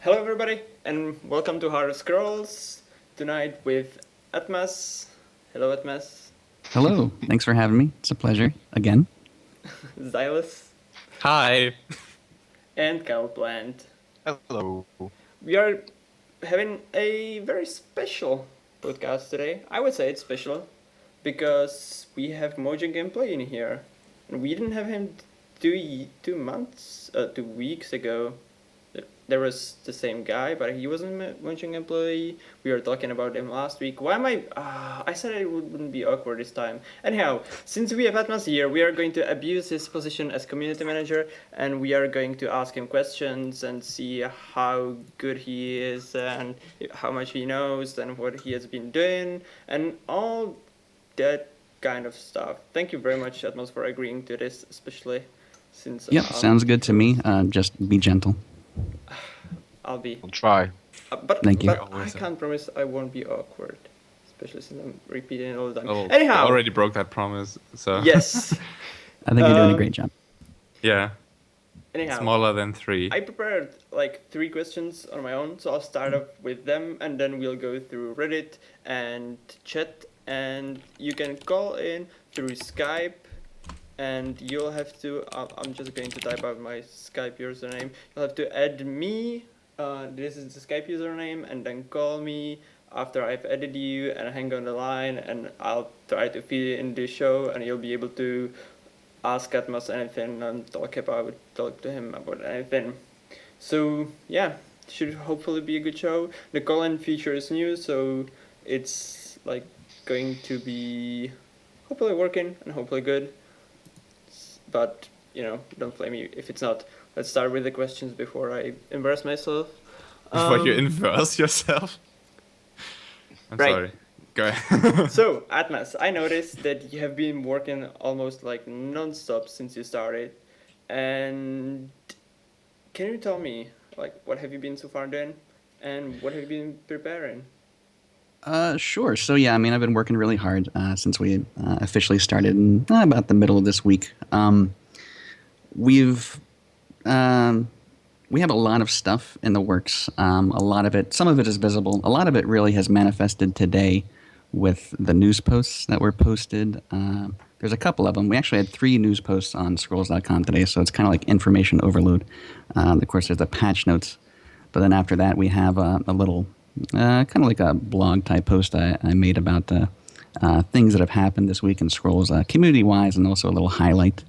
Hello, everybody, and welcome to Hard Scrolls. Tonight with Atmaz. Hello, Atmaz. Hello. Thanks for having me. It's a pleasure. Again. Zylus Hi. and Colourplant. Hello. We are having a very special podcast today. I would say it's special because we have Mojang Gameplay in here. And we didn't have him 2 weeks ago. There was the same guy, but he wasn't a Mojang employee. We were talking about him last week. Why am I... I said it wouldn't be awkward this time. Anyhow, since we have Atmaz here, we are going to abuse his position as community manager, and we are going to ask him questions and see how good he is and how much he knows and what he has been doing and all that kind of stuff. Thank you very much, Atmaz, for agreeing to this, especially since... Yep, sounds good to me. Just be gentle. I'll try. But Thank you. But I can't promise I won't be awkward, especially since I'm repeating it all the time. Oh, Anyhow, I already broke that promise. So yes. I think you're doing a great job. Yeah. Anyhow, Smaller than 3. I prepared like 3 questions on my own, so I'll start off with them, and then we'll go through Reddit and chat, and you can call in through Skype. And you'll have to, I'm just going to type out my Skype username. You'll have to add me, this is the Skype username, and then call me after I've added you and hang on the line, and I'll try to feed it in the show, and you'll be able to ask Atmos anything and talk to him about anything. So yeah, should hopefully be a good show. The call-in feature is new, so it's like going to be hopefully working and hopefully good. But, don't blame me if it's not. Let's start with the questions before I embarrass myself. Before you inverse yourself? I'm right. sorry. Go ahead. So, Atmaz, I noticed that you have been working almost like non-stop since you started. And can you tell me, like, what have you been so far doing? And what have you been preparing? Sure. So yeah, I've been working really hard since we officially started in about the middle of this week. We have a lot of stuff in the works. Some of it is visible. A lot of it really has manifested today with the news posts that were posted. There's a couple of them. We actually had 3 news posts on Scrolls.com today, so it's kind of like information overload. Of course, there's the patch notes, but then after that, we have a little. Kind of like a blog type post I made about things that have happened this week in Scrolls community-wise, and also a little highlight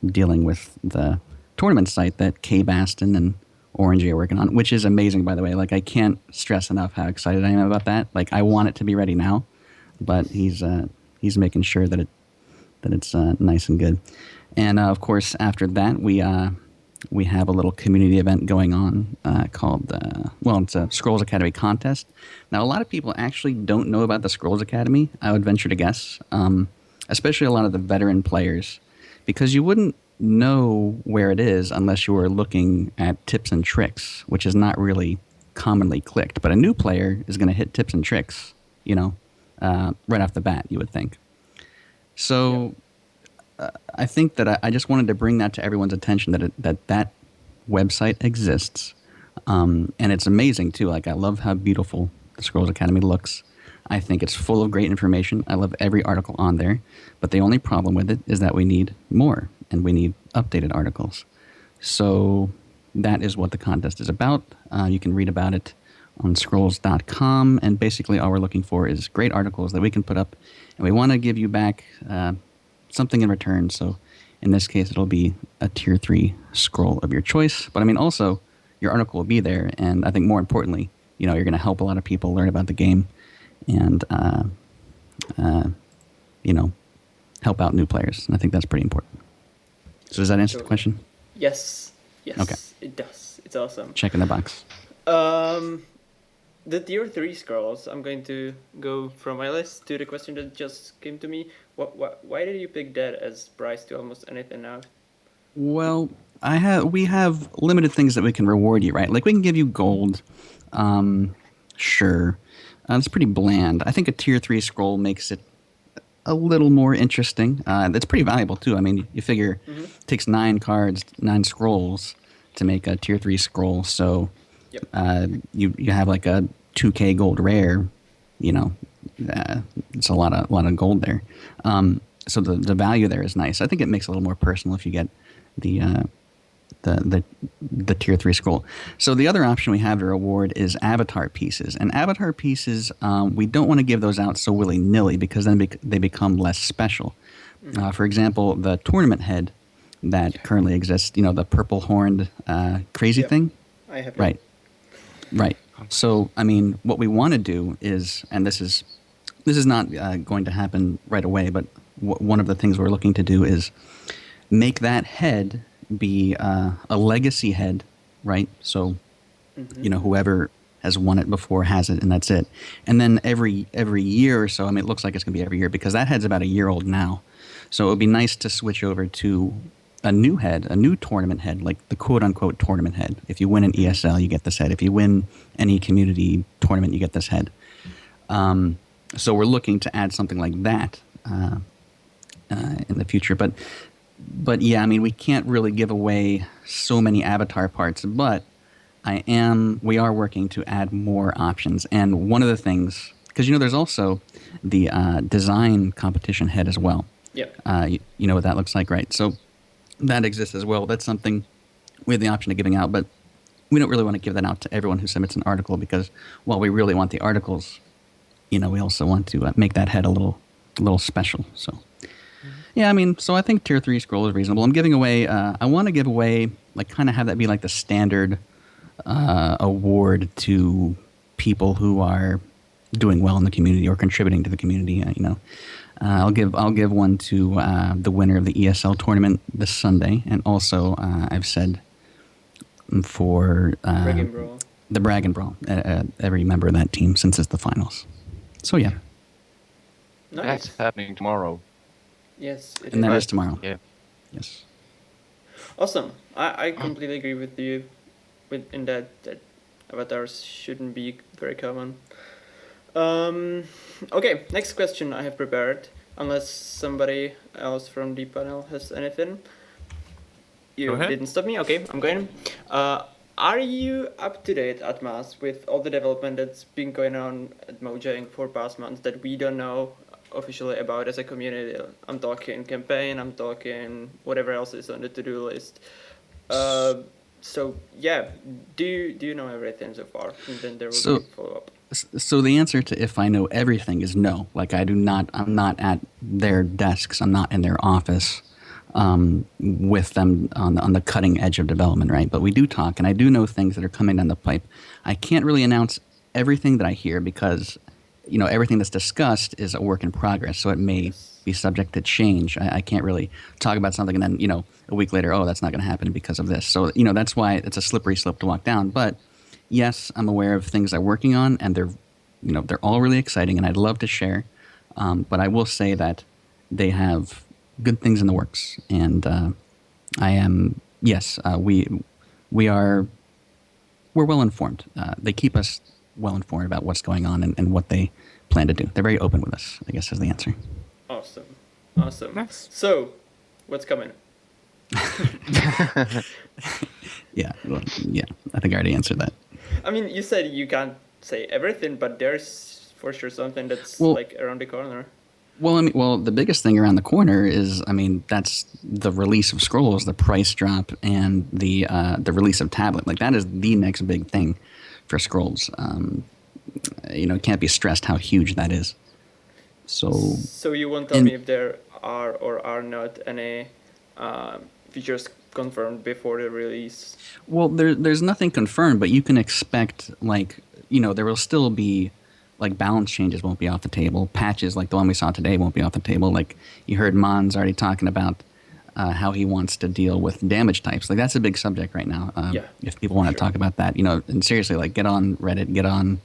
dealing with the tournament site that Cabe Aston and Orangey are working on, which is amazing, by the way. Like, I can't stress enough how excited I am about that. Like, I want it to be ready now, but he's making sure that it's nice and good. And of course, after that, we have a little community event going on called, it's a Scrolls Academy contest. Now, a lot of people actually don't know about the Scrolls Academy, I would venture to guess, especially a lot of the veteran players, because you wouldn't know where it is unless you were looking at tips and tricks, which is not really commonly clicked. But a new player is going to hit tips and tricks, right off the bat, you would think. So... Yeah. I think that I just wanted to bring that to everyone's attention that website exists, and it's amazing too. Like, I love how beautiful the Scrolls Academy looks. I think it's full of great information. I love every article on there, but the only problem with it is that we need more, and we need updated articles. So that is what the contest is about. You can read about it on Scrolls.com, and basically all we're looking for is great articles that we can put up, and we want to give you back something in return. So in this case, it'll be a tier 3 scroll of your choice. But also your article will be there. And I think more importantly, you're going to help a lot of people learn about the game and, help out new players. And I think that's pretty important. So does that answer the question? Yes. Okay. It does. It's awesome. Check in the box. The tier 3 scrolls, I'm going to go from my list to the question that just came to me. Why did you pick that as price to almost anything now? Well, we have limited things that we can reward you, right? Like, we can give you gold. Sure. It's pretty bland. I think a tier 3 scroll makes it a little more interesting. It's pretty valuable, too. You figure it takes 9 cards, 9 scrolls to make a tier 3 scroll. So Yep. You have like a 2K gold rare, you know, it's a lot of gold there. So the value there is nice. I think it makes it a little more personal if you get the the tier 3 scroll. So the other option we have to reward is avatar pieces, and avatar pieces we don't want to give those out so willy nilly because then they become less special. For example, the tournament head that currently exists, the purple horned crazy Yep. thing. I have it. Right. So I mean, what we want to do is, and this is not going to happen right away, but one of the things we're looking to do is make that head be a legacy head, right? So, whoever has won it before has it, and that's it. And then every year or so, I mean, it looks like it's going to be every year because that head's about a year old now. So it would be nice to switch over to a new head, a new tournament head, like the quote-unquote tournament head. If you win an ESL, you get this head. If you win any community tournament, you get this head. So we're looking to add something like that in the future. But yeah, I mean, we can't really give away so many avatar parts, but we are working to add more options. And one of the things, because there's also the design competition head as well. Yeah. You know what that looks like, right? So that exists as well. That's something we have the option of giving out, but we don't really want to give that out to everyone who submits an article because while we really want the articles, we also want to make that head a little special. So. Yeah, I mean, so I think tier 3 scroll is reasonable. I'm giving away, I want to give away, like kind of have that be like the standard award to people who are doing well in the community or contributing to the community, I'll give one to the winner of the ESL tournament this Sunday, and also I've said for Brag and Brawl. the Brag and Brawl, every member of that team since it's the finals. So yeah. Nice. That's happening tomorrow. Yes, it And that is. is tomorrow. Yeah. Yes. Awesome. I completely agree with you in that avatars shouldn't be very common. Okay, next question I have prepared, unless somebody else from the panel has anything. You Go ahead. didn't stop me? Okay, I'm going. Are you up to date, Atmaz, with all the development that's been going on at Mojang for past months that we don't know officially about as a community? I'm talking campaign, I'm talking whatever else is on the to-do list. So yeah, do you know everything so far? And then there will be follow-up. So the answer to if I know everything is no. Like I'm not at their desks. I'm not in their office with them on the cutting edge of development, right? But we do talk, and I do know things that are coming down the pipe. I can't really announce everything that I hear because, everything that's discussed is a work in progress. So it may be subject to change. I can't really talk about something and then, a week later, oh, that's not going to happen because of this. So, that's why it's a slippery slope to walk down. But yes, I'm aware of things I'm working on, and they're all really exciting, and I'd love to share. But I will say that they have good things in the works, and we're well informed. They keep us well informed about what's going on and what they plan to do. They're very open with us, I guess is the answer. Awesome. Nice. So, what's coming? Yeah, I think I already answered that. I mean, you said you can't say everything, but there's for sure something that's like around the corner. Well, the biggest thing around the corner is, that's the release of Scrolls, the price drop, and the release of Tablet. Like, that is the next big thing for Scrolls. It can't be stressed how huge that is. So you won't tell me if there are or are not any features confirmed before the release? Well, there's nothing confirmed, but you can expect, there will still be, balance changes won't be off the table. Patches like the one we saw today won't be off the table. Like, you heard Mon's already talking about how he wants to deal with damage types. Like, that's a big subject right now. If people want to talk about that, and seriously, get on Reddit, get on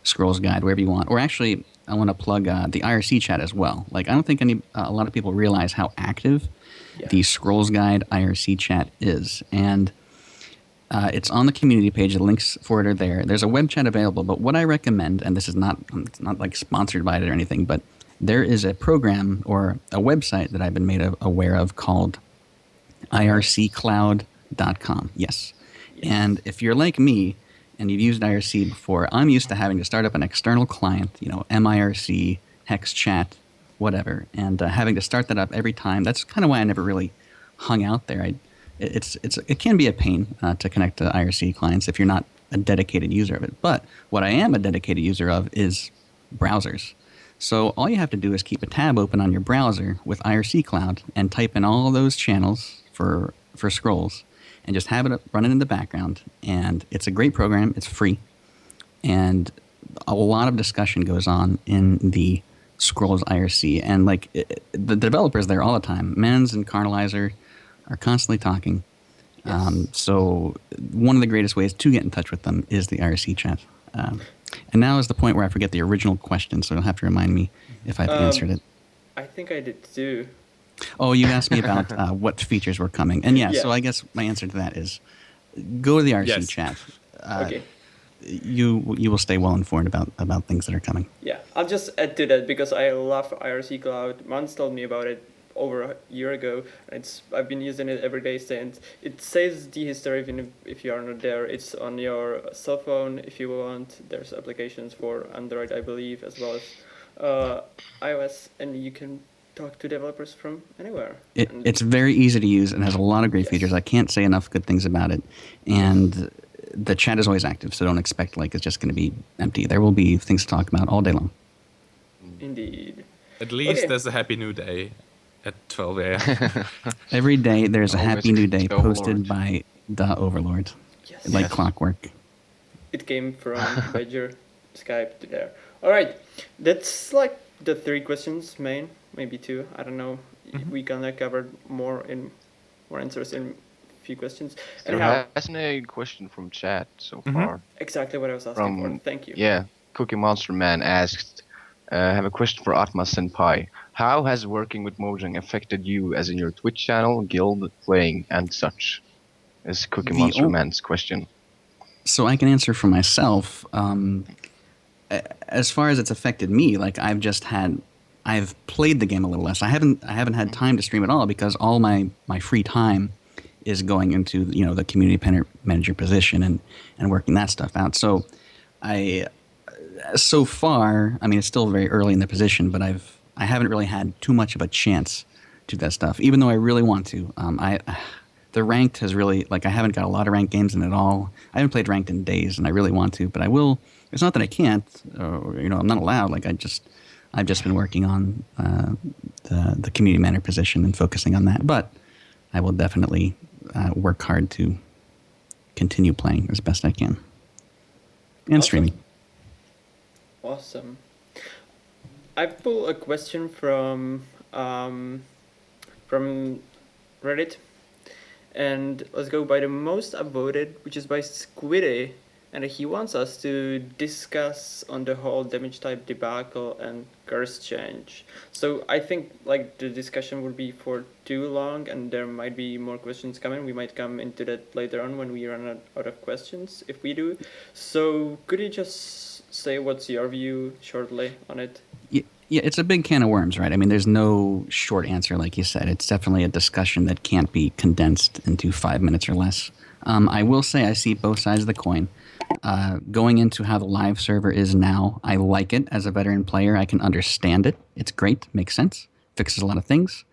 Scrolls Guide, wherever you want. Or actually, I want to plug the IRC chat as well. Like, I don't think a lot of people realize how active the Scrolls Guide IRC chat is. And it's on the community page. The links for it are there. There's a web chat available. But what I recommend, and this is it's not like sponsored by it or anything, but there is a program or a website that I've been made aware of called irccloud.com. Yes. And if you're like me, and you've used IRC before, I'm used to having to start up an external client, MIRC, hex chat, whatever, and having to start that up every time. That's kind of why I never really hung out there. It can be a pain to connect to IRC clients if you're not a dedicated user of it. But what I am a dedicated user of is browsers. So all you have to do is keep a tab open on your browser with IRC Cloud and type in all those channels for scrolls and just have it running in the background. And it's a great program. It's free. And a lot of discussion goes on in the scrolls IRC. And the developers there all the time, Menz and Carnalizer, are constantly talking. Yes. So one of the greatest ways to get in touch with them is the IRC chat. And now is the point where I forget the original question, so you'll have to remind me if I've answered it. I think I did too. Oh, you asked me about what features were coming. And Yeah. so I guess my answer to that is go to the IRC chat. Okay. You will stay well informed about things that are coming. Yeah, I'll just add to that because I love IRC Cloud. Mans told me about it over a year ago. I've been using it every day since. It saves the history even if you are not there. It's on your cell phone if you want. There's applications for Android, I believe, as well as iOS, and you can talk to developers from anywhere. It's very easy to use and has a lot of great features. I can't say enough good things about it. And the chat is always active, so don't expect it's just going to be empty. There will be things to talk about all day long. Indeed. At least there's a Happy New Day at 12 a.m. Every day there's a Always Happy New Day the Overlord. posted by the Overlord. Yes. Like clockwork. It came from Badger Skype to there. All right, that's like the 3 questions main, maybe 2. I don't know. We kinda covered more answers in a few questions. There hasn't a question from chat so far. Exactly what I was asking for. Thank you. Yeah, Cookie Monster Man asked, I have a question for Atmaz Senpai. How has working with Mojang affected you as in your Twitch channel, guild, playing, and such? Is Cookie Monster Man's question. So I can answer for myself. As far as it's affected me, I've played the game a little less. I haven't had time to stream at all because all my free time is going into the community manager position and working that stuff out. So so far, I mean, it's still very early in the position, but I haven't really had too much of a chance to do that stuff, even though I really want to. The ranked has really, I haven't got a lot of ranked games in at all. I haven't played ranked in days, and I really want to, but I will. It's not that I can't, or, I'm not allowed. I've just been working on the community manager position and focusing on that. But I will definitely work hard to continue playing as best I can and streaming. Awesome. I pulled a question from Reddit, and let's go by the most upvoted, which is by Squiddy, and he wants us to discuss on the whole damage type debacle and curse change. So I think the discussion will be for too long, and there might be more questions coming. We might come into that later on when we run out of questions, if we do. So could you just say what's your view shortly on it? Yeah, it's a big can of worms, right? I mean, there's no short answer, like you said. It's definitely a discussion that can't be condensed into 5 minutes or less. I will say I see both sides of the coin. Going into how the live server is now, I like it as a veteran player. I can understand it. It's great, makes sense, fixes a lot of things.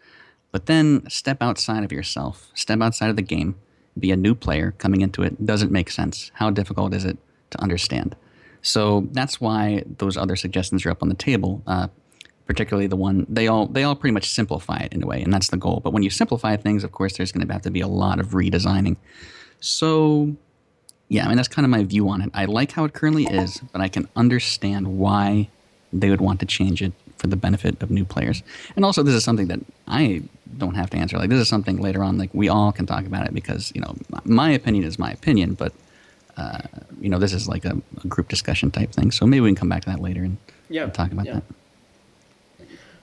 But then step outside of yourself, step outside of the game, be a new player coming into it. Doesn't make sense. How difficult is it to understand? So that's why those other suggestions are up on the table. Particularly the one they all pretty much simplify it in a way, and that's the goal. But when you simplify things, of course, there's going to have to be a lot of redesigning. So, yeah, I mean that's kind of my view on it. I like how it currently is, but I can understand why they would want to change it for the benefit of new players. And also, this is something that I don't have to answer. This is something later on, we all can talk about it because my opinion is my opinion, but this is a group discussion type thing. So maybe we can come back to that later and talk about that.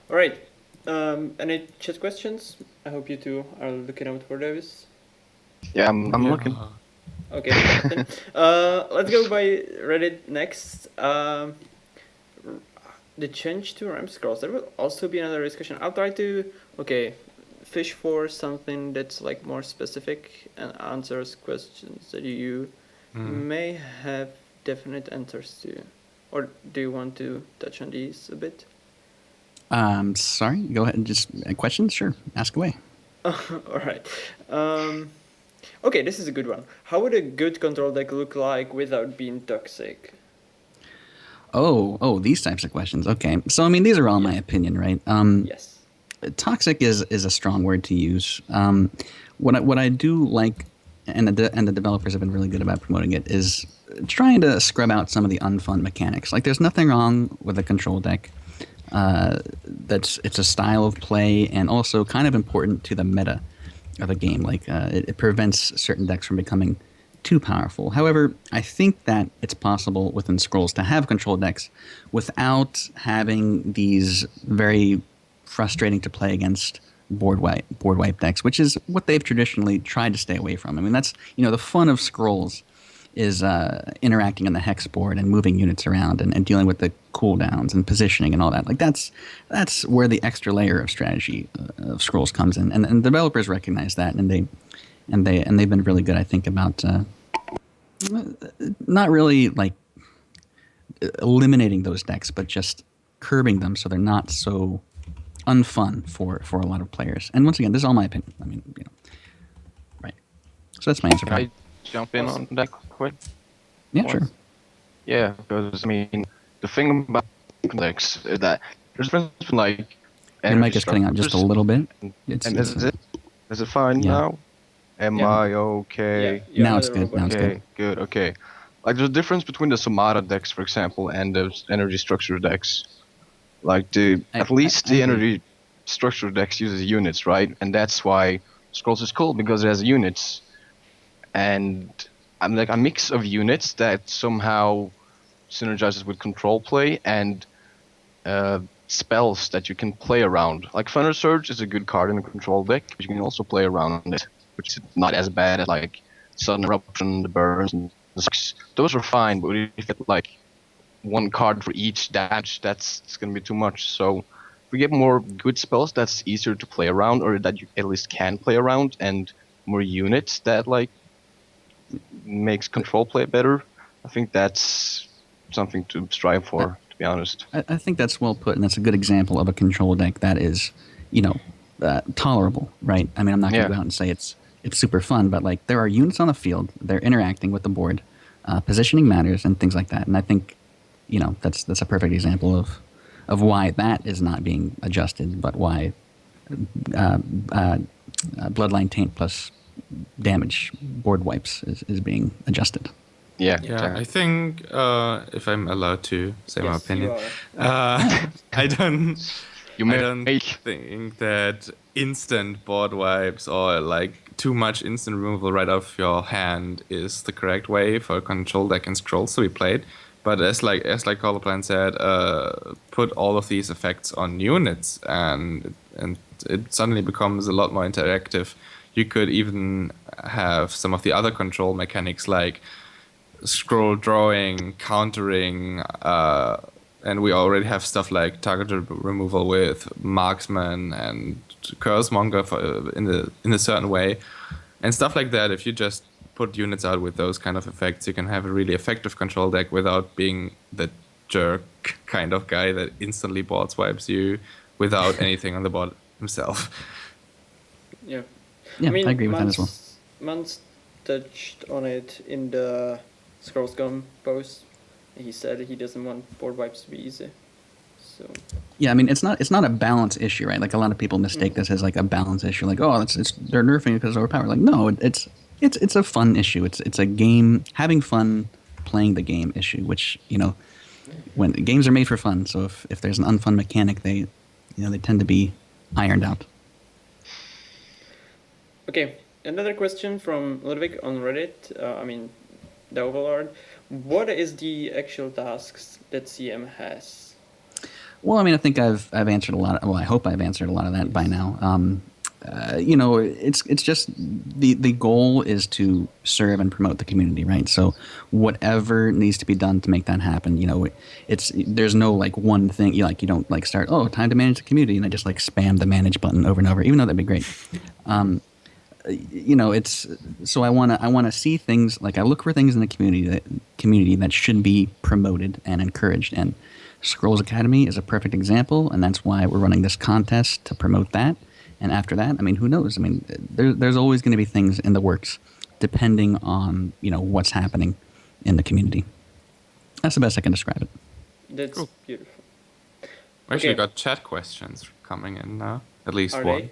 All right. Any chat questions? I hope you two are looking out for those. Yeah, I'm looking. Okay. Let's go by Reddit next. The change to RAM scrolls. There will also be another discussion. I'll try to fish for something that's more specific and answers questions that you may have definite answers to. Or do you want to touch on these a bit? Sorry, go ahead and just questions. Sure, ask away. All right. Okay, this is a good one. How would a good control deck look like without being toxic? These types of questions. Okay, so I mean, these are all my opinion, right? Yes. Toxic is a strong word to use. What I do like, and the developers have been really good about promoting it, is trying to scrub out some of the unfun mechanics. Like, there's nothing wrong with a control deck. It's a style of play and also kind of important to the meta of a game. Like, it prevents certain decks from becoming too powerful. However, I think that it's possible within Scrolls to have control decks without having these very frustrating to play against board wipe decks, which is what they've traditionally tried to stay away from. I mean, that's, the fun of Scrolls is interacting on the hex board and moving units around and dealing with the cooldowns and positioning and all that. Like, that's where the extra layer of strategy of Scrolls comes in, and developers recognize that, and they've been really good, I think, about not really like eliminating those decks, but just curbing them so they're not so unfun for a lot of players. And once again, this is all my opinion. I mean, right. So that's my answer. Can I jump in on that quick? Yeah, sure. Yeah, because I mean, the thing about decks is that there's a difference between like Your mic is cutting out just a little bit. Is it fine Yeah. now? Am I okay? Yeah, Now it's good. Now it's good. Good. Okay. Like, there's a difference between the Somata decks, for example, and the energy structure decks. Like, at least the energy structure decks uses units, right? And that's why Scrolls is cool, because it has units. And I'm like a mix of units that somehow synergizes with control play and spells that you can play around. Like, Thunder Surge is a good card in a control deck, but you can also play around it, which is not as bad as like Sudden Eruption, the Burns, and those are fine, but if you get like one card for each damage, it's gonna be too much. So if we get more good spells that's easier to play around, or that you at least can play around, and more units that like makes control play better, I think that's something to strive for, to be honest. I think that's well put, and that's a good example of a control deck that is, tolerable, right? I mean, I'm not going to go out and say it's super fun, but like, there are units on the field, they're interacting with the board, positioning matters, and things like that. And I think, that's a perfect example of why that is not being adjusted, but why Bloodline Taint plus damage board wipes is being adjusted. Yeah. Yeah, I think if I'm allowed to say my Yes, opinion, you are. I don't may. think that instant board wipes or like too much instant removal right off your hand is the correct way for a control deck and Scrolls to be played. But as like Colourplant said, put all of these effects on units, and it suddenly becomes a lot more interactive. You could even have some of the other control mechanics like scroll drawing, countering, and we already have stuff like target removal with marksman and cursemonger in a certain way, and stuff like that. If you just put units out with those kind of effects, you can have a really effective control deck without being the jerk kind of guy that instantly board swipes you without anything on the board himself. Yeah. Yeah, I agree with that as well. Mans touched on it in the Scrollscom post. He said he doesn't want board wipes to be easy. So. Yeah, I mean, it's not a balance issue, right? Like, a lot of people mistake this as like a balance issue. Like, oh, they're nerfing it because it's overpowered. Like, no, it's a fun issue. It's a game, having fun playing the game issue. Which, when games are made for fun, so if there's an unfun mechanic, they tend to be ironed out. Okay, another question from Ludwig on Reddit. The Overlord. What is the actual tasks that CM has? Well, I mean, I think I've answered a lot. Well, I hope I've answered a lot of that by now. It's just the goal is to serve and promote the community, right? So whatever needs to be done to make that happen, there's no like one thing. You don't like start, time to manage the community, and I just like spam the manage button over and over, even though that'd be great. it's so I want to see things like I look for things in the community that should be promoted and encouraged. And Scrolls Academy is a perfect example, and that's why we're running this contest to promote that. And after that, I mean, who knows? I mean, there's always going to be things in the works, depending on what's happening in the community. That's the best I can describe it. That's Cool. beautiful. We actually Okay. got chat questions coming in now. At least Are one. they? We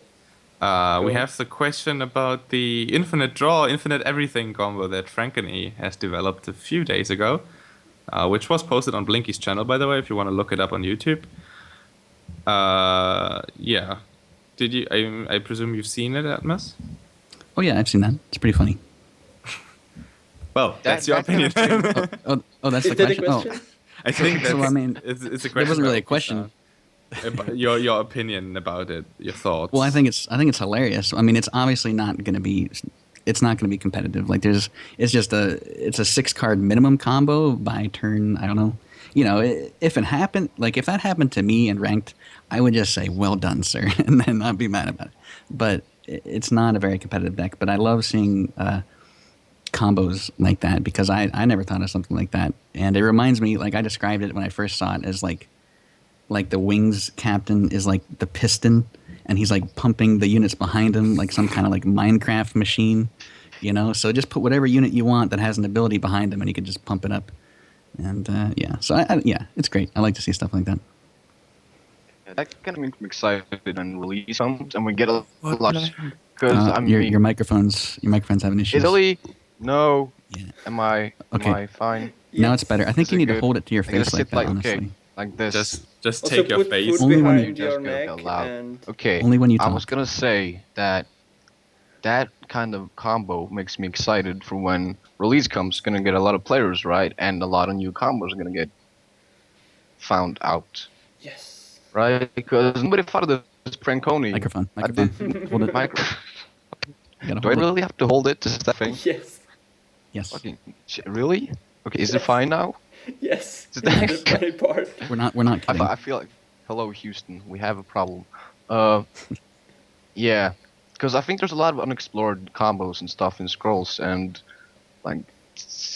Cool. have the question about the infinite draw, infinite everything combo that Frankeny has developed a few days ago, which was posted on Blinky's channel, by the way, if you want to look it up on YouTube. Yeah. Did you? I presume you've seen it, Atmos? Oh yeah, I've seen that. It's pretty funny. Well, that's your that kind opinion. of Oh, that's Is the that a question. question? I think that's. So, I mean, it's a question. there wasn't really a about question. Pisan. Your opinion about it, your thoughts. Well, I think it's hilarious. I mean, it's obviously not going to be. It's not going to be competitive. Like it's just it's a 6-card minimum combo by turn. I don't know. If it happened, like if that happened to me in ranked, I would just say, "Well done, sir," and then not be mad about it. But it's not a very competitive deck. But I love seeing combos like that because I never thought of something like that, and it reminds me. Like I described it when I first saw it as like the wings captain is like the piston, and he's like pumping the units behind him like some kind of like Minecraft machine, So just put whatever unit you want that has an ability behind him, and he can just pump it up. And yeah, so yeah, it's great. I like to see stuff like that. That kind of makes me excited when release comes and we get a lot. Because Your microphones having issues. Italy, no. Yeah. Am I fine? Now it's better. I think Is you it need to good? hold it to your I gotta face like sit that. Honestly, like this. Just Also take your put face. food Only when behind you- your Just neck go loud. and Okay. Only when you I talk. was gonna say that kind of combo makes me excited for when release comes. Gonna get a lot of players, right? And a lot of new combos are gonna get found out, yes. right? Because nobody thought of this Prankoni. Microphone. I did. Hold it. Micro- You gotta Do I hold it. really have to hold it? Is that thing? Yes. Yes. Fucking really? Okay, is it fine now? Yes. Is This that- is the funny part. We're not kidding. I feel like, hello Houston, we have a problem. Yeah, because I think there's a lot of unexplored combos and stuff in Scrolls, and like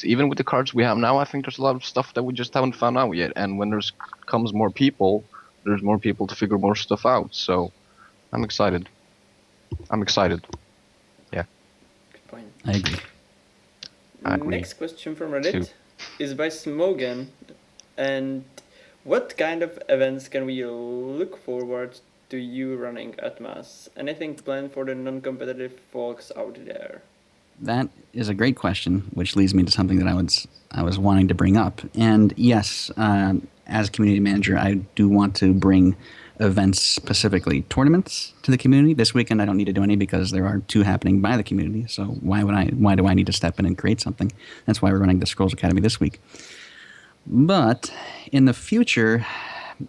even with the cards we have now, I think there's a lot of stuff that we just haven't found out yet. And when comes more people, there's more people to figure more stuff out. So I'm excited. Good point. I agree. I agree. Next question from Reddit Too. is by Smogan. And what kind of events can we look forward to you running Atmaz? Anything planned for the non-competitive folks out there? That is a great question, which leads me to something that I was wanting to bring up. And yes, as community manager, I do want to bring events, specifically tournaments, to the community. This weekend, I don't need to do any because there are 2 happening by the community. So why do I need to step in and create something? That's why we're running the Scrolls Academy this week. But in the future,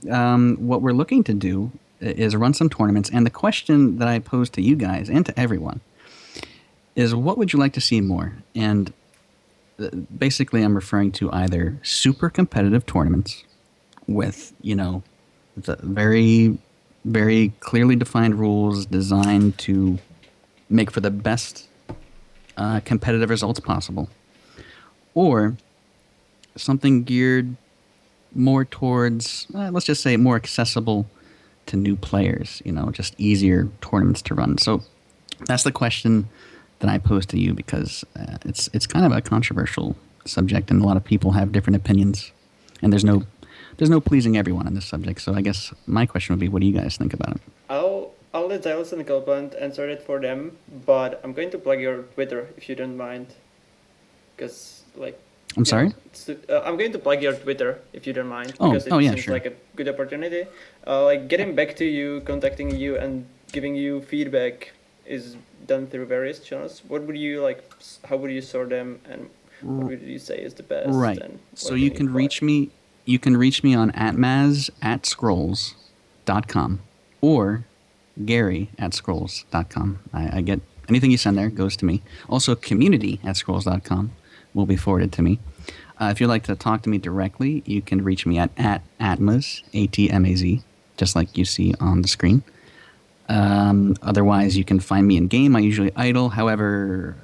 what we're looking to do is run some tournaments. And the question that I pose to you guys and to everyone is, what would you like to see more? And basically, I'm referring to either super competitive tournaments with, the very, very clearly defined rules designed to make for the best competitive results possible, or something geared more towards, let's just say, more accessible to new players, just easier tournaments to run. So that's the question that I pose to you, because it's kind of a controversial subject, and a lot of people have different opinions, and there's no pleasing everyone on this subject. So I guess my question would be, what do you guys think about it? I'll let Zylus and Colourplant answer it for them, but I'm going to plug your Twitter if you don't mind, because I'm sorry? I'm going to plug your Twitter if you don't mind, Oh, because it yeah, seems sure. like a good opportunity. Getting back to you, contacting you, and giving you feedback is done through various channels. What would you how would you sort them, and what would you say is the best? Right. And So what you can can reach me. You can reach me on atmaz@scrolls.com or gary@scrolls.com. I get anything you send there goes to me. Also, community@scrolls.com will be forwarded to me. If you'd like to talk to me directly, you can reach me at Atmaz, ATMAZ, just like you see on the screen. Otherwise, you can find me in game. I usually idle. However,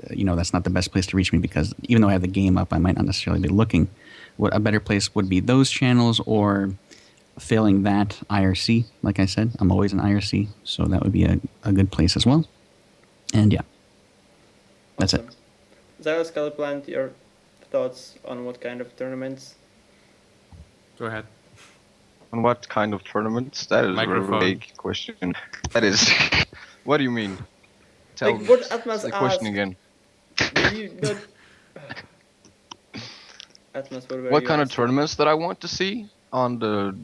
that's not the best place to reach me because even though I have the game up, I might not necessarily be looking. What a better place would be those channels, or failing that, IRC. Like I said, I'm always in IRC, so that would be a good place as well. And yeah, that's Awesome. it. Zylus Colourplant, your thoughts on what kind of tournaments? Go ahead. On what kind of tournaments? That is a Microphone. very vague question. That is. What do you mean? Tell Like what Atmaz the question asked. again. Do you not? Atmaz, what were What you kind of asking? tournaments that I want to see on the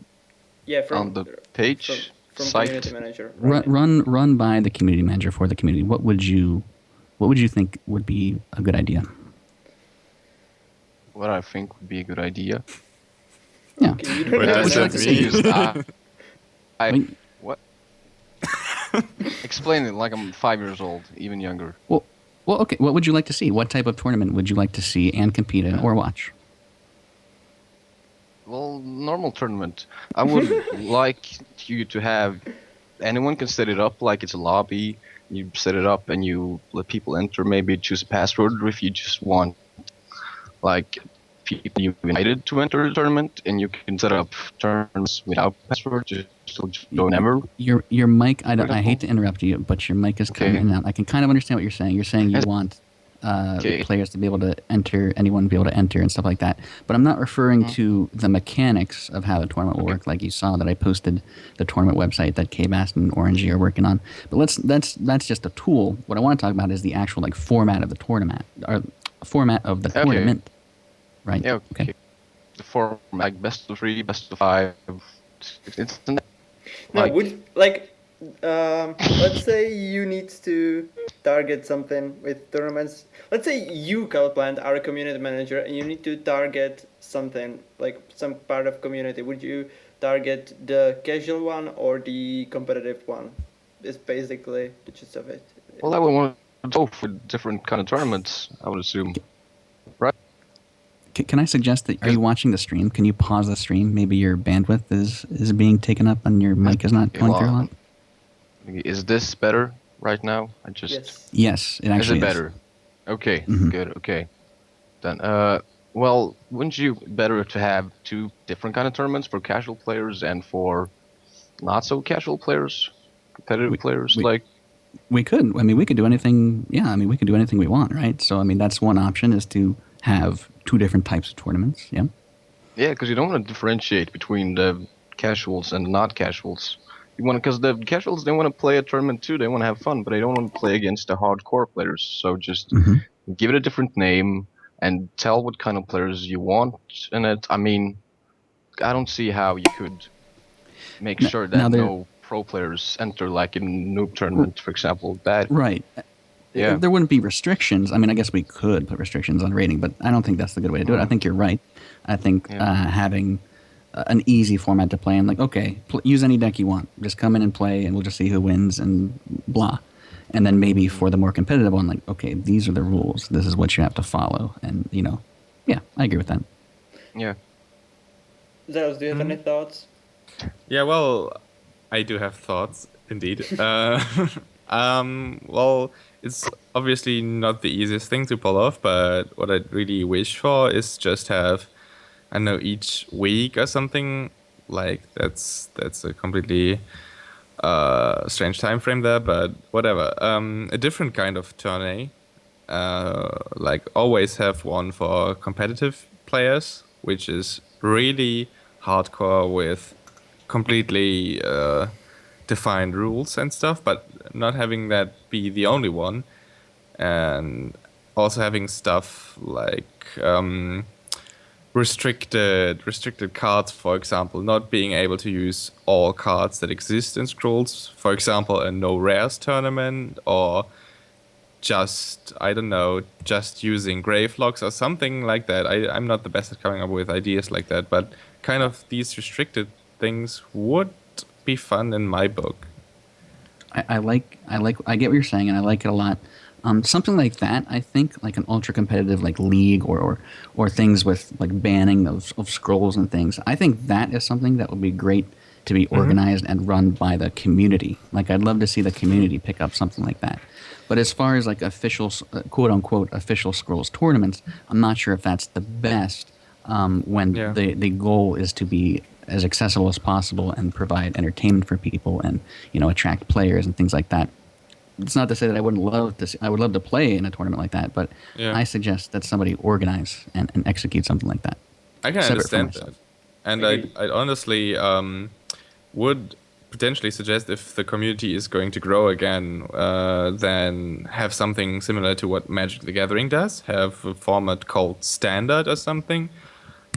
Yeah, from on the page from site? community manager. Run, Right. run by the community manager for the community. What would you think would be a good idea? What I think would be a good idea. Yeah. Okay, you don't What have does an that answer. mean? Because I Wait. what? Explain it like I'm 5 years old, even younger. Well, okay. What would you like to see? What type of tournament would you like to see and compete in or watch? Well, normal tournament. I would like you to have anyone can set it up like it's a lobby. You set it up and you let people enter. Maybe choose a password, or if you just want like people you've invited to enter the tournament, and you can set up tournaments without password, just go never. Your mic. I hate to interrupt you, but your mic is coming Okay. in and out. I can kind of understand what you're saying. You're saying you Yes. want Okay. players to be able to enter, anyone to be able to enter and stuff like that. But I'm not referring to the mechanics of how the tournament will work. Like you saw that I posted the tournament website that K-Bast and Orangey are working on. But that's just a tool. What I want to talk about is the actual like format of the tournament, or format of the Okay. tournament. Right. Yeah. Okay. The form like best of 3, best of 5. It's No, like would like let's say you need to target something with tournaments. Let's say you, Colourplant, are a community manager and you need to target something like some part of community. Would you target the casual one or the competitive one? Is basically the gist of it. well, I would want to go for different kind of tournaments. I would assume. Right. Can I suggest that, are you watching the stream? Can you pause the stream? Maybe your bandwidth is being taken up and your mic is not going through a lot? Is this better right now? I just. Yes. Yes, it Is actually it better? Okay, Mhm. good. Okay, then. Well, wouldn't you better to have 2 different kind of tournaments for casual players and for not so casual players, competitive players? Like, We could. I mean, we could do anything. Yeah, I mean, we could do anything we want, right? So, I mean, that's one option, is to have 2 different types of tournaments. Yeah. yeah, because you don't want to differentiate between the casuals and not casuals. You want because the casuals, they want to play a tournament too. They want to have fun, but they don't want to play against the hardcore players. So just Mhm. give it a different name and tell what kind of players you want in it. I mean, I don't see how you could make sure now that there- no pro players enter, like in noob tournament, for example. That Right. Yeah. There wouldn't be restrictions. I mean, I guess we could put restrictions on rating, but I don't think that's the good way to do it. I think you're right. I think having an easy format to play in, like, okay, use any deck you want. Just come in and play, and we'll just see who wins and blah. And then maybe for the more competitive one, like, okay, these are the rules. This is what you have to follow. And, yeah, I agree with that. yeah. Zeros, do you have any thoughts? Yeah, well, I do have thoughts, indeed. Well, it's obviously not the easiest thing to pull off, but what I really wish for is just have, I don't know, each week or something. Like that's a completely strange time frame there, but whatever. A different kind of tourney. Like always have one for competitive players, which is really hardcore with completely defined rules and stuff, but not having that be the only one, and also having stuff like restricted cards, for example, not being able to use all cards that exist in Scrolls, for example, a no rares tournament, or just, I don't know, just using grave logs or something like that. I'm not the best at coming up with ideas like that, but kind of these restricted things would be fun in my book. I get what you're saying, and I like it a lot. Something like that, I think, like an ultra competitive like league or things with like banning of scrolls and things. I think that is something that would be great to be organized and run by the community. Like, I'd love to see the community pick up something like that. But as far as like official, quote unquote, official Scrolls tournaments, I'm not sure if that's the best when the goal is to be as accessible as possible and provide entertainment for people and, you know, attract players and things like that. It's not to say that I wouldn't love to. I would love to play in a tournament like that, but I suggest that somebody organize and execute something like that. I can understand that, and I honestly would potentially suggest if the community is going to grow again, then have something similar to what Magic the Gathering does. Have a format called Standard or something.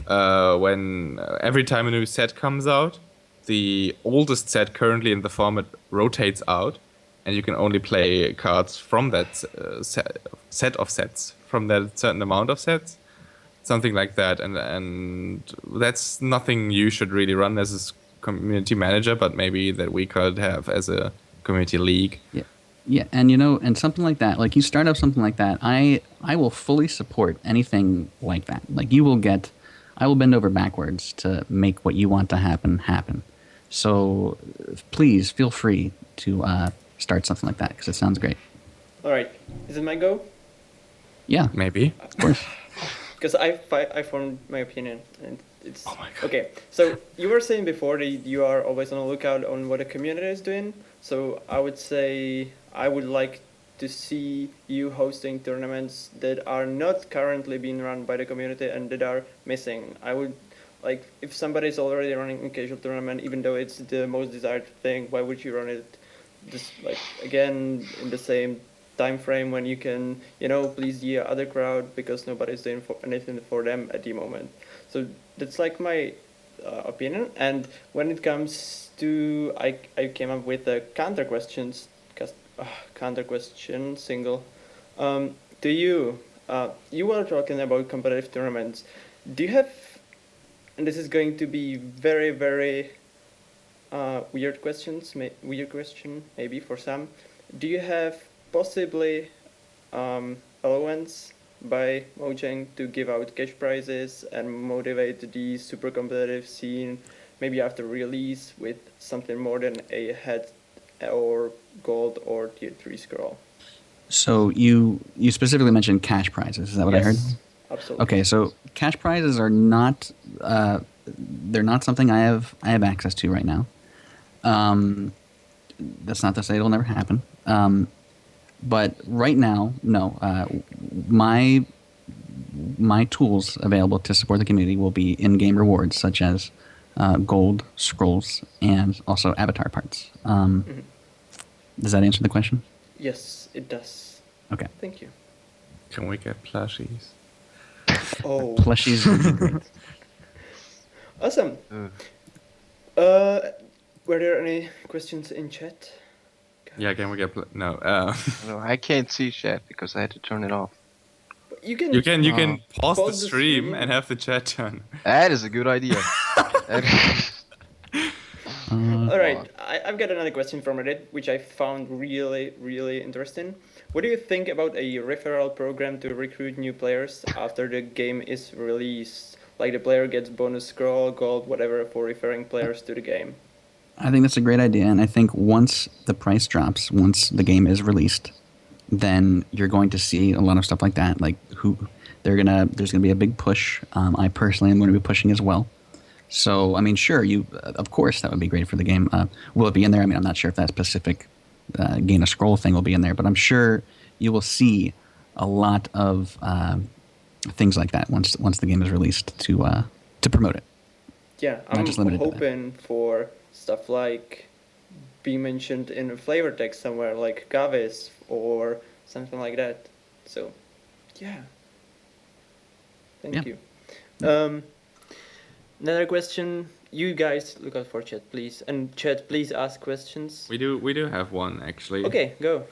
When every time a new set comes out, the oldest set currently in the format rotates out, and you can only play cards from that set of sets, from that certain amount of sets, something like that. And that's nothing you should really run as a community manager, but maybe that we could have as a community league. Yeah, and you know, and something like that, like you start up something like that, I will fully support anything like that. Like I will bend over backwards to make what you want to happen. So please feel free to start something like that, because it sounds great. All right, is it my go? Yeah, maybe. Of course. Because I formed my opinion, and it's oh my God. Okay. So you were saying before that you are always on the lookout on what the community is doing. So I would say I would like to see you hosting tournaments that are not currently being run by the community and that are missing. I would like, if somebody is already running a casual tournament, even though it's the most desired thing, why would you run it just like again in the same time frame when you can, you know, please the other crowd, because nobody's doing anything for them at the moment. So that's like my opinion. And when it comes to, I came up with a counter question single to you. You were talking about competitive tournaments. Do you have, and this is going to be very, very weird question maybe for some. Do you have possibly allowance by Mojang to give out cash prizes and motivate the super competitive scene maybe after release with something more than a head or gold or tier 3 scroll? So you specifically mentioned cash prizes. Is that what I heard? Absolutely. Okay, so cash prizes are not they're not something I have access to right now. That's not to say it'll never happen. But right now, no. My tools available to support the community will be in-game rewards such as gold, scrolls, and also avatar parts. Does that answer the question? Yes, it does. Okay. Thank you. Can we get plushies? Oh. Plushies would be great. Awesome. Were there any questions in chat? Yeah, can we get no? No, I can't see chat because I had to turn it off. You can. You can pause the Pause the stream stream. and have the chat on. That is a good idea. All right, I've got another question from Reddit, which I found really, really interesting. What do you think about a referral program to recruit new players after the game is released? Like the player gets bonus scroll, gold, whatever, for referring players to the game. I think that's a great idea, and I think once the price drops, once the game is released, then you're going to see a lot of stuff like that. Like there's gonna be a big push. I personally am going to be pushing as well. So I mean, sure, of course that would be great for the game. Will it be in there? I mean, I'm not sure if that specific gain a scroll thing will be in there, but I'm sure you will see a lot of things like that once the game is released to promote it. Yeah, I'm hoping for stuff like be mentioned in a flavor text somewhere, like Gavis or something like that. So, yeah. Thank you. Another question. You guys look out for chat, please. And chat, please ask questions. We do have one actually. Okay, go.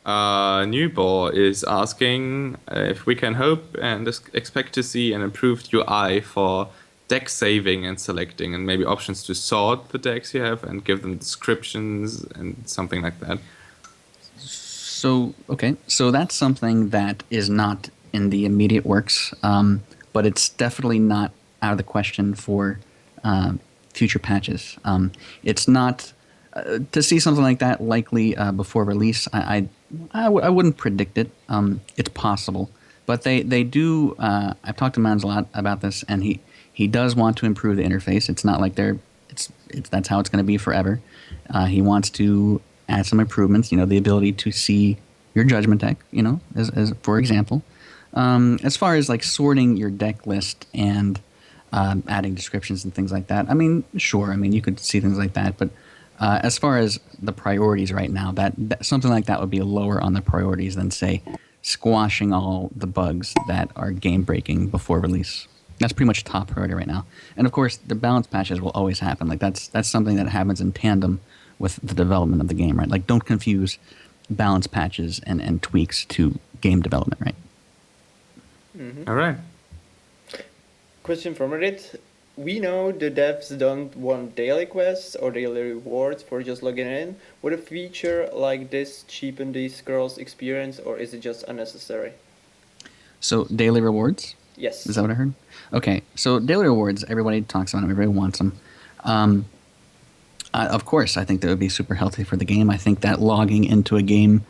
Newbor is asking if we can hope and expect to see an improved UI for deck saving and selecting, and maybe options to sort the decks you have and give them descriptions and something like that. So that's something that is not in the immediate works, but it's definitely not out of the question for future patches. It's not to see something like that likely before release. I wouldn't predict it. It's possible, but they do. I've talked to Mans a lot about this, and he does want to improve the interface. It's not like it's that's how it's going to be forever. He wants to add some improvements. The ability to see your judgment deck. As for example, as far as like sorting your deck list and adding descriptions and things like that. I mean, sure. I mean, you could see things like that, but as far as the priorities right now, that something like that would be lower on the priorities than say squashing all the bugs that are game breaking before release. That's pretty much top priority right now. And of course, the balance patches will always happen. Like that's something that happens in tandem with the development of the game, right? Like don't confuse balance patches and tweaks to game development, right? Mm-hmm. All right. Question from Reddit. We know the devs don't want daily quests or daily rewards for just logging in. Would a feature like this cheapen the scrolls experience, or is it just unnecessary? So daily rewards? Yes. Is that what I heard? Okay, so daily rewards, everybody talks about them, everybody wants them. Of course, I think that would be super healthy for the game. I think that logging into a game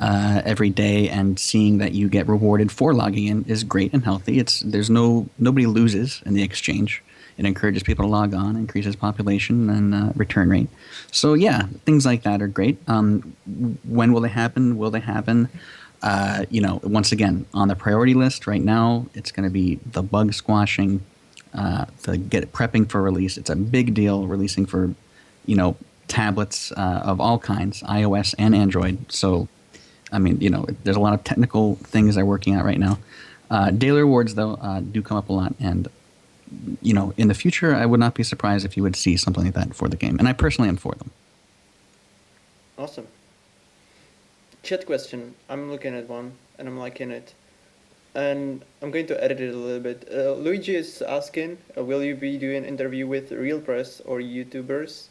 every day and seeing that you get rewarded for logging in is great and healthy. Nobody loses in the exchange. It encourages people to log on, increases population and return rate. So yeah, things like that are great. When will they happen? Will they happen? Once again, on the priority list right now, it's going to be the bug squashing, prepping for release. It's a big deal releasing for, tablets of all kinds, iOS and Android. So, I mean, there's a lot of technical things they're working out right now. Daily rewards, though, do come up a lot. And, in the future, I would not be surprised if you would see something like that for the game. And I personally am for them. Awesome. Chat question. I'm looking at one and I'm liking it. And I'm going to edit it a little bit. Luigi is asking, will you be doing an interview with real press or YouTubers?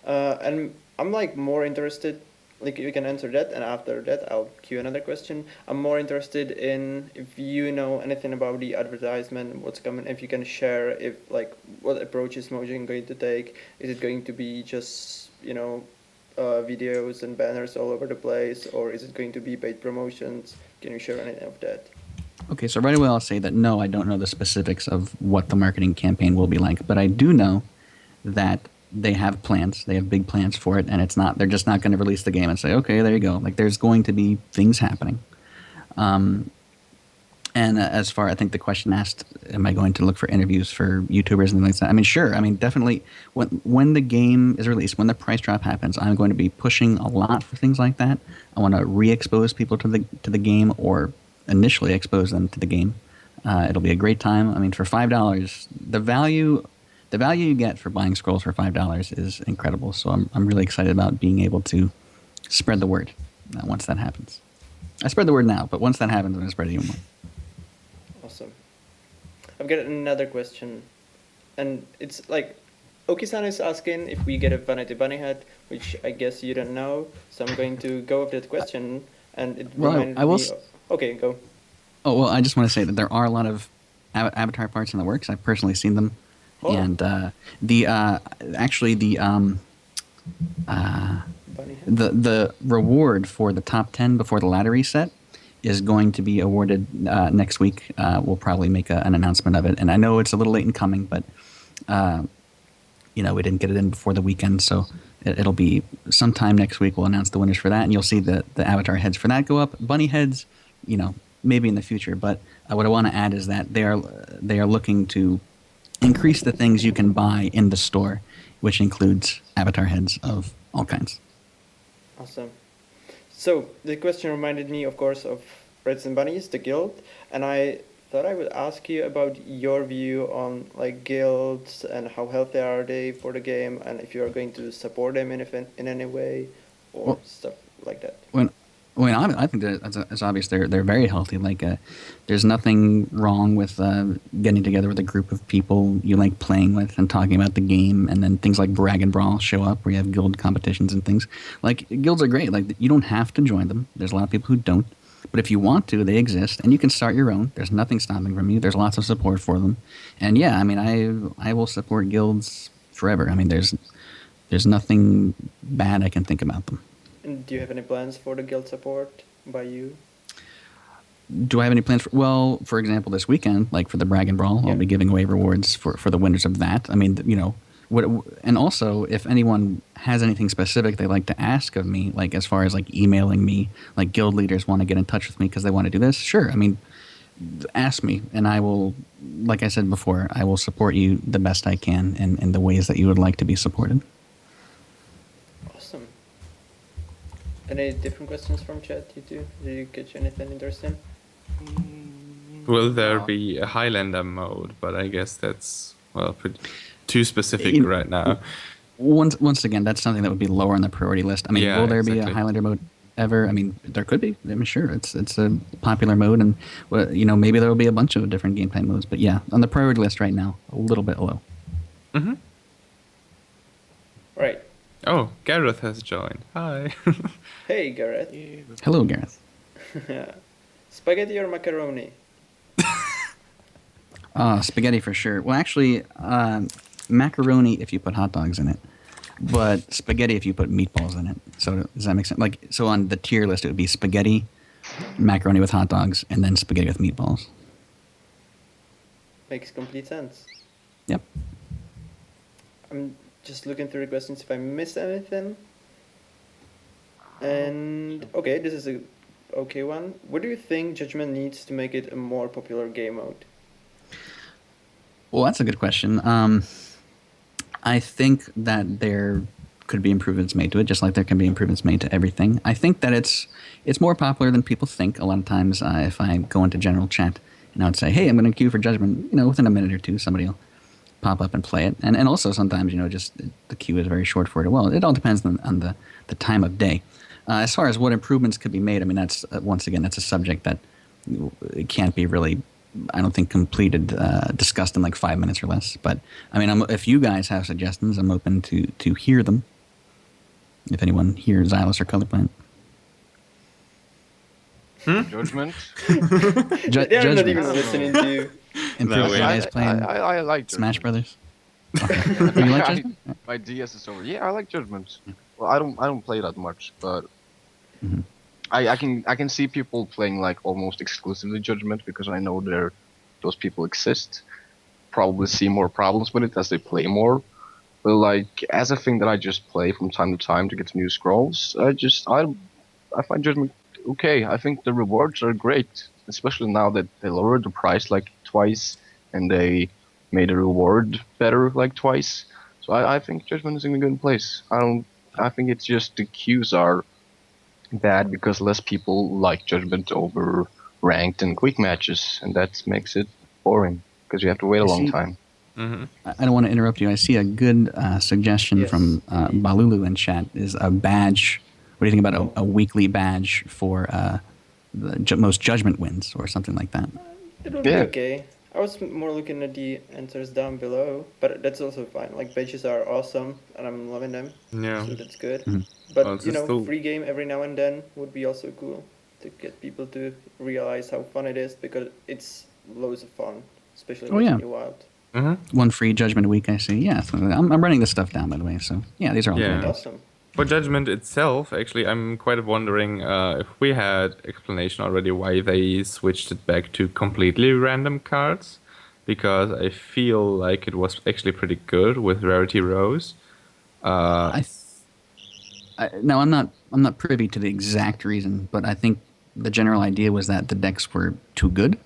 And I'm more interested, you can answer that, and after that I'll queue another question. I'm more interested in if you know anything about the advertisement, what's coming, if you can share what approach is Mojang going to take. Is it going to be just, videos and banners all over the place, or is it going to be paid promotions? Can you share anything of that? Okay, so right away I'll say that no, I don't know the specifics of what the marketing campaign will be like, but I do know that they have plans. They have big plans for it, and they're just not going to release the game and say, okay, there you go. Like, there's going to be things happening. And as far, I think the question asked, am I going to look for interviews for YouTubers and things like that? I mean, sure. I mean, definitely. When the game is released, when the price drop happens, I'm going to be pushing a lot for things like that. I want to re-expose people to the game, or initially expose them to the game. It'll be a great time. I mean, for $5, the value you get for buying scrolls for $5 is incredible. So I'm really excited about being able to spread the word once that happens. I spread the word now, but once that happens, I'm going to spread it even more. Awesome. I've got another question, and it's Oki-san is asking if we get a Vanity Bunny hat, which I guess you don't know, so I'm going to go with that question, and it reminded me. Okay, go. Oh, well, I just want to say that there are a lot of Avatar parts in the works. I've personally seen them. Oh. And the reward for the top 10 before the ladder reset is going to be awarded next week. We'll probably make an announcement of it. And I know it's a little late in coming, but we didn't get it in before the weekend, so it'll be sometime next week. We'll announce the winners for that, and you'll see the Avatar heads for that go up. Bunny heads, maybe in the future. But what I want to add is that they are looking to increase the things you can buy in the store, which includes Avatar heads of all kinds. Awesome. So the question reminded me, of course, of Reds and Bunnies, the guild, and I thought I would ask you about your view on guilds and how healthy are they for the game, and if you are going to support them in any way, or stuff like that. I think that it's obvious they're very healthy. There's nothing wrong with getting together with a group of people you like playing with and talking about the game, and then things like Brag and Brawl show up where you have guild competitions and things. Guilds are great. You don't have to join them. There's a lot of people who don't. But if you want to, they exist, and you can start your own. There's nothing stopping from you. There's lots of support for them. And yeah, I mean, I will support guilds forever. I mean, there's nothing bad I can think about them. And do you have any plans for the guild support by you? Do I have any plans for? Well, for example, this weekend, like for the Brag and Brawl, Yeah. I'll be giving away rewards for the winners of that. I mean, you know, and also if anyone has anything specific they like to ask of me, like as far as like emailing me, like guild leaders want to get in touch with me because they want to do this. Sure, I mean, ask me, and I will. Like I said before, I will support you the best I can in the ways that you would like to be supported. Awesome. Any different questions from chat, you two? Did you catch anything interesting? Will there be a Highlander mode? But I guess that's too specific right now. Once again, that's something that would be lower on the priority list. I mean, Yeah, will there be exactly. a Highlander mode ever? I mean, there could be. I mean, sure, it's a popular mode, and you know, maybe there will be a bunch of different gameplay modes. But yeah, on the priority list right now, a little bit low. Mm-hmm. Right. Oh, Gareth has joined. Hi. Hey, Gareth. Hello, Gareth. Spaghetti or macaroni? Spaghetti for sure. Well, actually, macaroni if you put hot dogs in it, but spaghetti if you put meatballs in it. So does that make sense? Like, so on the tier list, it would be spaghetti, macaroni with hot dogs, and then spaghetti with meatballs. Makes complete sense. Yep. I'm just looking through the questions if I missed anything. And okay, this is a okay one. What do you think Judgment needs to make it a more popular game mode? Well, that's a good question. I think that there could be improvements made to it, just like there can be improvements made to everything. I think that it's more popular than people think. A lot of times, if I go into general chat and I would say, "Hey, I'm going to queue for Judgment," you know, within a minute or two, somebody will pop up and play it. And also sometimes, you know, just the queue is very short for it. Well, it all depends on the time of day. As far as what improvements could be made, I mean, that's once again, that's a subject that it can't be really, I don't think, completed, discussed in like 5 minutes or less. But I mean, if you guys have suggestions, I'm open to hear them. If anyone hears Zylus or Colourplant. Judgment. They're not even Judgment. listening to you. Improve wait. guys playing I like Smash Judgment. Brothers. Okay. You like Judgment? My DS is over. Yeah, I like Judgment. Well, I don't play that much, but Mhm. I can see people playing like almost exclusively Judgment because I know those people exist. Probably see more problems with it as they play more. But like as a thing that I just play from time to time to get new scrolls, I find Judgment okay. I think the rewards are great, especially now that they lowered the price like twice and they made the reward better like twice. So I think Judgment is in a good place. I think it's just the queues are bad because less people like Judgment over ranked and quick matches, and that makes it boring because you have to wait a I long see. time. Mm-hmm. I don't want to interrupt you. I see a good suggestion Yes. from Balulu in chat is a badge. What do you think about a weekly badge for the most judgment wins or something like that? It would Yeah. be okay. I was more looking at the answers down below, but that's also fine. Like, badges are awesome, and I'm loving them. Yeah. So that's good. Mhm. But, Well, it's you know, still- free game every now and then would be also cool to get people to realize how fun it is, because it's loads of fun, especially Oh, with yeah. New Wild. Mm-hmm. One free judgment a week, I see. Yeah, so I'm running this stuff down, by the way. So yeah, these are all Yeah. good. Awesome. For Judgment itself, actually, I'm quite wondering if we had explanation already why they switched it back to completely random cards, because I feel like it was actually pretty good with Rarity Rose. Now I'm not privy to the exact reason, but I think the general idea was that the decks were too good.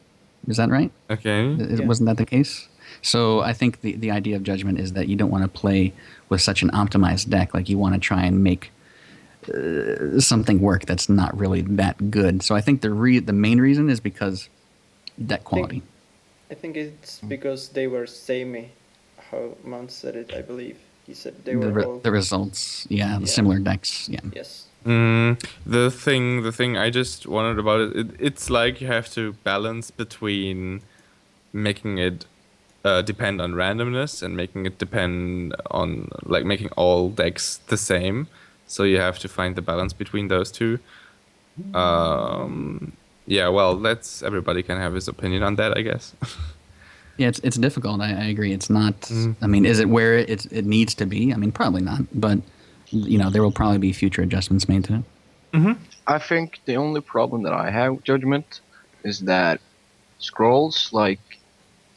Is that right? Okay. Yeah. Wasn't that the case? So I think the idea of Judgment is that you don't want to play with such an optimized deck. Like you want to try and make something work that's not really that good. So I think the main reason is because deck quality. I think it's because they were samey, how Mount said it, I believe. He said they were all... The results, yeah, the Yeah. similar decks, yeah. Yes. The thing I just wondered about it's like you have to balance between making it depend on randomness and making it depend on like making all decks the same. So you have to find the balance between those two. Yeah, well, everybody can have his opinion on that, I guess. Yeah, it's difficult. I agree. It's not. I mean, is it where it needs to be? I mean, probably not. But there will probably be future adjustments made to it. I think the only problem that I have with Judgment is that scrolls, like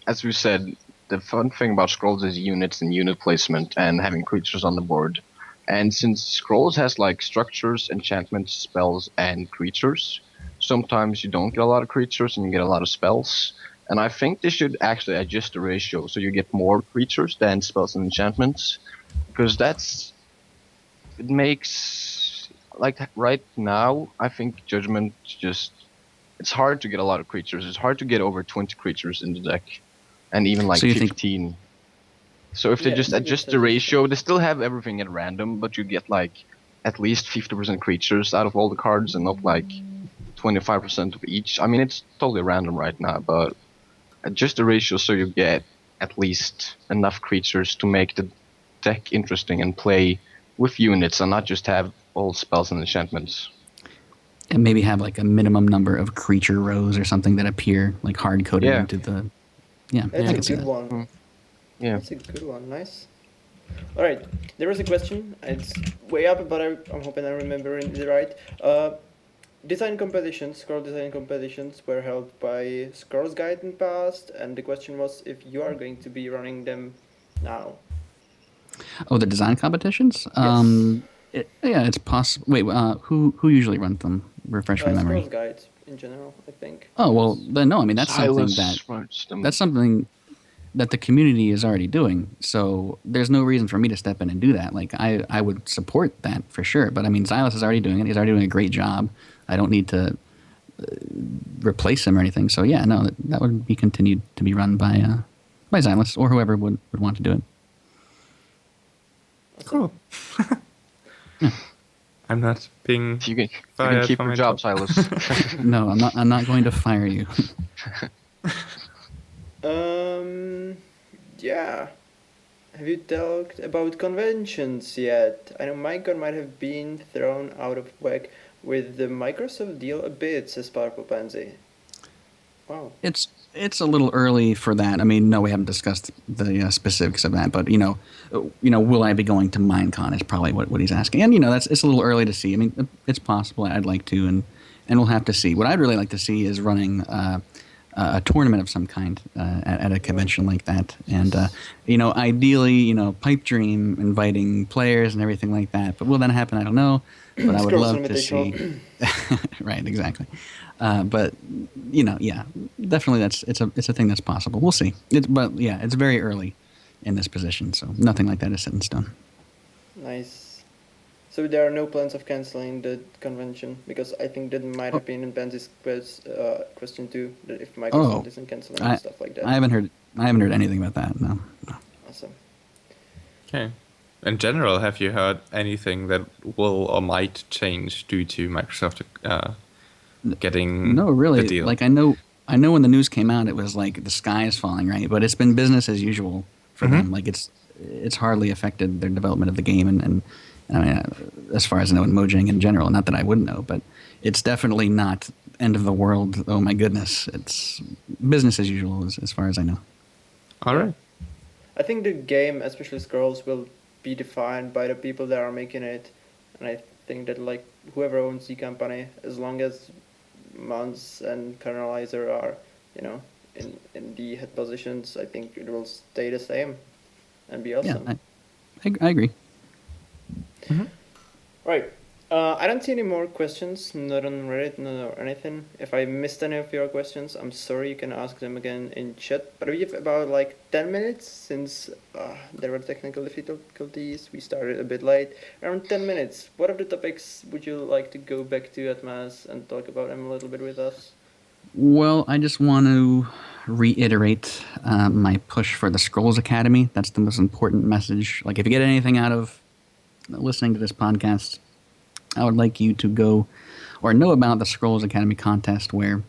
as we said, the fun thing about scrolls is units and unit placement and having creatures on the board. And since scrolls has like structures, enchantments, spells, and creatures, sometimes you don't get a lot of creatures and you get a lot of spells. And I think they should actually adjust the ratio so you get more creatures than spells and enchantments, because it makes like right now I think Judgment just it's hard to get a lot of creatures. It's hard to get over 20 creatures in the deck, and even like So you think 15. So if they Yeah, just it's a good adjust the suggestion. ratio, they still have everything at random, but you get like at least 50% creatures out of all the cards and not like 25% of each. I mean, it's totally random right now, but adjust the ratio so you get at least enough creatures to make the deck interesting and play with units and not just have all spells and enchantments. and maybe have like a minimum number of creature rows or something that appear like hard coded Yeah. into the. Yeah, That's I a can see good that. one. Yeah. That's a good one. Nice. All right. There was a question. It's way up, but I'm hoping I'm remembering it right. Design competitions, scroll design competitions, were held by Scrolls Guide in past, and the question was if you are going to be running them now. Oh, the design competitions. Yeah, it's possible. Wait, who usually runs them? Refresh my memory. Scrolls Guide in general, I think. Oh well, then no. I mean, that's something Zylus runs them. that's something that the community is already doing. So there's no reason for me to step in and do that. Like I would support that for sure. But I mean, Zylus is already doing it. He's already doing a great job. I don't need to replace him or anything. So yeah, no, that would be continued to be run by Zylus or whoever would want to do it. Cool. I'm not being You can fired keep from your my job, job. Silas. No, I'm not going to fire you. Yeah. Have you talked about conventions yet? I know Minecraft might have been thrown out of whack with the Microsoft deal a bit, says Purple Pansy. Wow. It's a little early for that. I mean, no, we haven't discussed the specifics of that, but will I be going to Minecon is probably what he's asking, and it's a little early to see. I mean, it's possible. I'd like to, and we'll have to see. What I'd really like to see is running a tournament of some kind at a convention like that, and ideally, pipe dream, inviting players and everything like that. But will that happen? I don't know. But I would Scrolls love to see. Right, exactly. But yeah, definitely it's a thing that's possible. We'll see. But yeah, it's very early in this position, so nothing like that is set in stone. Nice. So there are no plans of canceling the convention, because I think that might have been in Pansy's question too, that if Microsoft isn't canceling and stuff like that. I haven't heard anything about that. No. Awesome. Okay. In general, have you heard anything that will or might change due to Microsoft getting No, really. the deal? Like I know when the news came out, it was like the sky is falling, right? But it's been business as usual for them. Like it's hardly affected their development of the game, and I mean, as far as I know, in Mojang in general. Not that I wouldn't know, but it's definitely not end of the world. Oh my goodness, it's business as usual as far as I know. All right. I think the game, especially Scrolls, will be defined by the people that are making it, and I think that like whoever owns the company, as long as Mons and Kernelizer are, in the head positions, I think it will stay the same and be awesome. Yeah, I agree. Right. I don't see any more questions, not on Reddit, not or anything. If I missed any of your questions, I'm sorry, you can ask them again in chat. But we have about 10 minutes, since there were technical difficulties, we started a bit late. Around 10 minutes. What of the topics would you like to go back to, Atmaz, and talk about them a little bit with us? Well, I just want to reiterate my push for the Scrolls Academy. That's the most important message. Like, if you get anything out of listening to this podcast, I would like you to go or know about the Scrolls Academy contest, where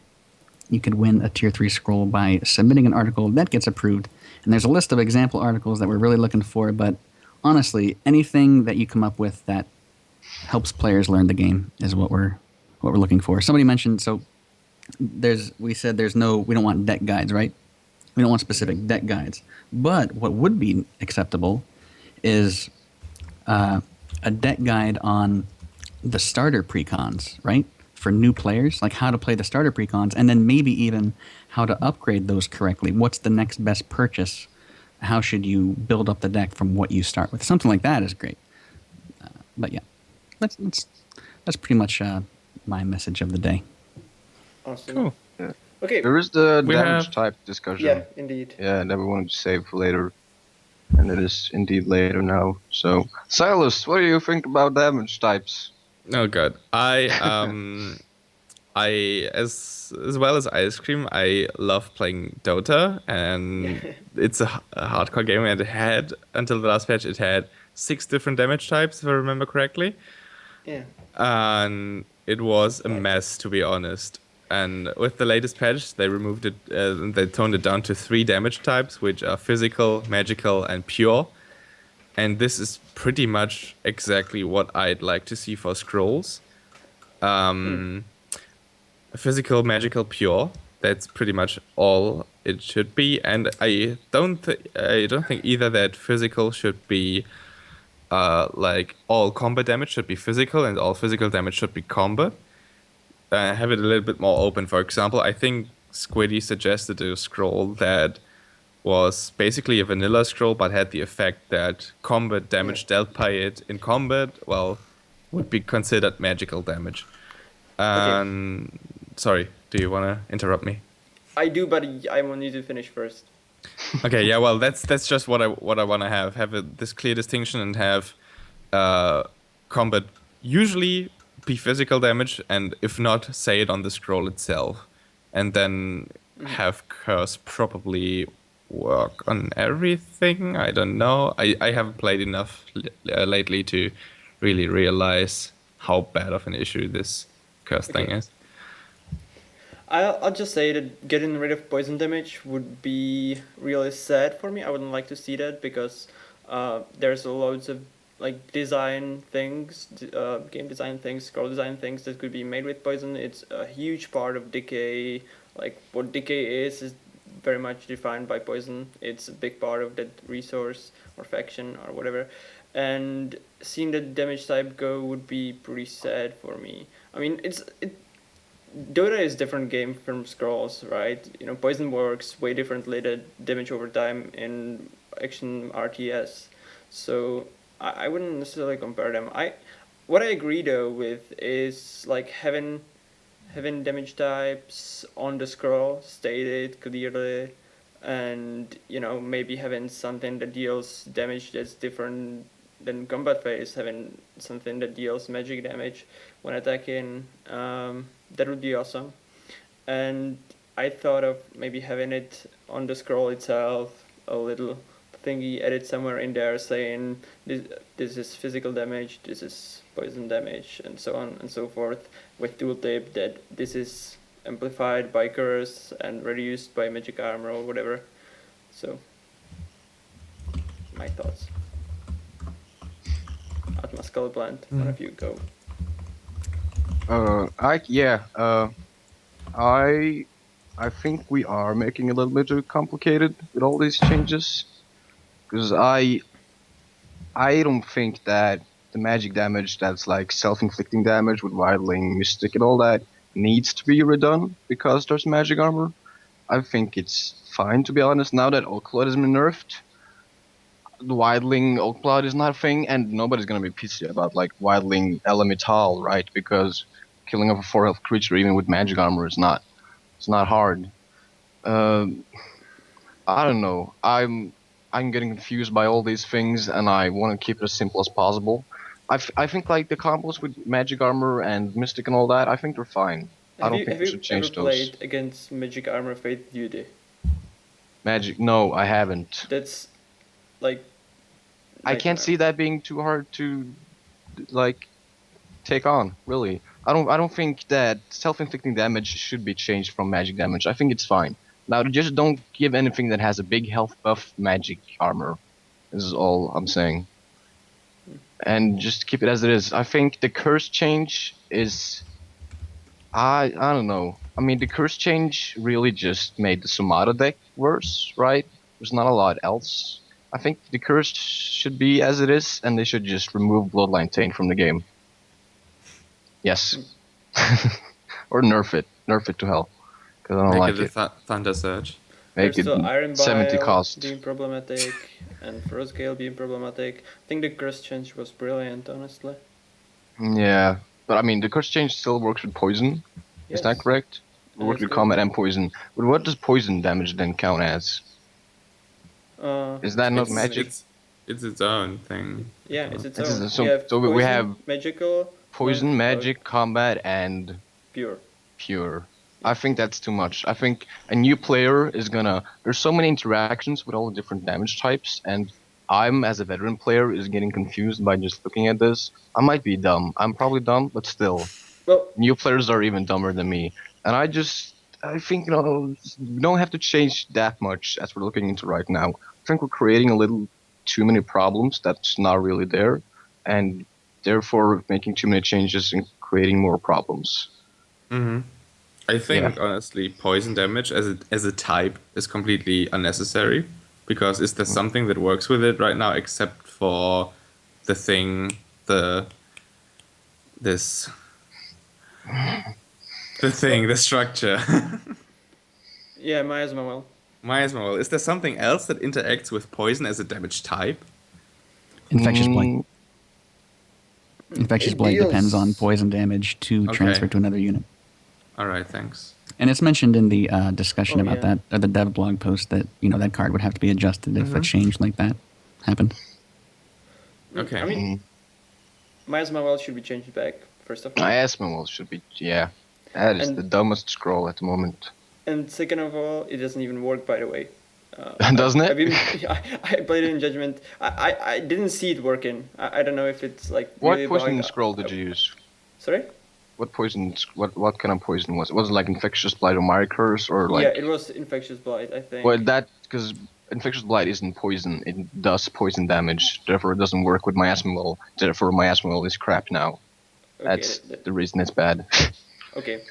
you could win a Tier 3 scroll by submitting an article that gets approved. And there's a list of example articles that we're really looking for, but honestly, anything that you come up with that helps players learn the game is what we're looking for. Somebody mentioned, we said we don't want deck guides, right? We don't want specific deck guides. But what would be acceptable is a deck guide on the starter precons, right? For new players, like how to play the starter precons, and then maybe even how to upgrade those correctly. What's the next best purchase? How should you build up the deck from what you start with? Something like that is great. But yeah, that's pretty much my message of the day. Awesome. Cool. Yeah. Okay. There is the We damage have- type discussion. Yeah, indeed. Yeah, that we wanted to save for later. And it is indeed later now. So, Zylus, what do you think about damage types? Oh god. I as well as ice cream, I love playing Dota, and it's a hardcore game. And it had until the last patch, it had 6 different damage types, if I remember correctly, Yeah. and it was a mess, to be honest. And with the latest patch, they removed it. They toned it down to 3 damage types, which are physical, magical, and pure. And this is pretty much exactly what I'd like to see for scrolls. Physical, magical, pure. That's pretty much all it should be. And I don't think either that physical should be like all combat damage should be physical and all physical damage should be combat. Have it a little bit more open. For example, I think Squiddy suggested a scroll that was basically a vanilla scroll, but had the effect that combat damage dealt by it in combat, well, would be considered magical damage. Sorry, do you want to interrupt me? I do, but I want you to finish first. Okay, yeah, well, that's just what I want to have this clear distinction and have combat usually be physical damage, and if not, say it on the scroll itself, and then have curse probably work on everything. I don't know. I haven't played enough lately to really realize how bad of an issue this curse thing is. I'll just say that getting rid of poison damage would be really sad for me. I wouldn't like to see that because there's loads of like design things, game design things, scroll design things that could be made with poison. It's a huge part of decay. Like what decay is very much defined by poison. It's a big part of that resource or faction or whatever. And seeing the damage type go would be pretty sad for me. I mean, Dota is different game from Scrolls, right? You know, poison works way differently than damage over time in action RTS. So I wouldn't necessarily compare them. What I agree though with is like having damage types on the scroll stated clearly, and you know maybe having something that deals damage that's different than combat phase, having something that deals magic damage when attacking. That would be awesome. And I thought of maybe having it on the scroll itself, a little thingy added somewhere in there saying this is physical damage, this is poison damage, and so on and so forth, with tooltip that this is amplified by curse and reduced by magic armor or whatever. So, my thoughts. Atmaz Colourplant, one of you go. I think we are making it a little bit too complicated with all these changes, because I don't think that the magic damage that's like self-inflicting damage with Wildling, Mystic, and all that needs to be redone because there's magic armor. I think it's fine, to be honest. Now that Oak Cloud has been nerfed, the Wildling Oak Cloud is not a thing, and nobody's gonna be pissy about like Wildling Elemental, right? Because killing off a 4 health creature even with magic armor is not. It's not hard. I don't know. I'm getting confused by all these things, and I want to keep it as simple as possible. I think like the combos with magic armor and mystic and all that, I think they're fine. I don't think we should change Have you ever those. played against magic armor Faith Duty? Magic? No, I haven't. That's like. I can't see that being too hard to like take on. Really, I don't think that self-inflicting damage should be changed from magic damage. I think it's fine. Now, just don't give anything that has a big health buff magic armor. This is all I'm saying. And just keep it as it is. I think the curse change is... I don't know. I mean, the curse change really just made the Sumata deck worse, right? There's not a lot else. I think the curse should be as it is, and they should just remove Bloodline Taint from the game. Yes. Or nerf it to hell, because I don't Make like it it. a Thunder Surge. Make There's it still Iron 70 Bile cost. being problematic and Frost Gale being problematic. I think the curse change was brilliant, honestly. Yeah, but I mean, the curse change still works with poison. Yes. Is that correct? It That works is with good. combat and poison. But what does poison damage then count as? Is that not It's magic? it's its own thing. Yeah, it's its This own. is- so- we have so we poison, have magical, Poison, magic, combat, and pure. pure. I think that's too much. I think a new player is gonna. There's so many interactions with all the different damage types, and I'm, as a veteran player, is getting confused by just looking at this. I might be dumb. I'm probably dumb, but still, Well, new players are even dumber than me. And I think, we don't have to change that much as we're looking into right now. I think we're creating a little too many problems that's not really there, and therefore making too many changes and creating more problems. I think honestly, poison damage as a type is completely unnecessary because is there something that works with it right now except for the thing this the structure. yeah, miasma well. Miasma. Well, is there something else that interacts with poison as a damage type? Infectious blight. Mm, Infectious It blight depends deals- on poison damage to Okay. transfer to another unit. All right, thanks. And it's mentioned in the discussion Oh, about yeah. that, or the dev blog post, that that card would have to be adjusted if a change like that happened. Okay. I mean, miasma well should be changed back first of all. Miasma should be, yeah. That is And- the dumbest scroll at the moment. And second of all, it doesn't even work, by the way. Doesn't it? I played it in Judgment. I didn't see it working. I don't know if it's like What really poison bugged. scroll did you use? Sorry? What poison? What kind of poison was it? Was it like infectious blight or Mire Curse or like? Yeah, it was infectious blight, I think. Well, that because infectious blight isn't poison. It does poison damage. Therefore, it doesn't work with miasma. Therefore, miasma is crap now. Okay, That's the reason it's bad. okay.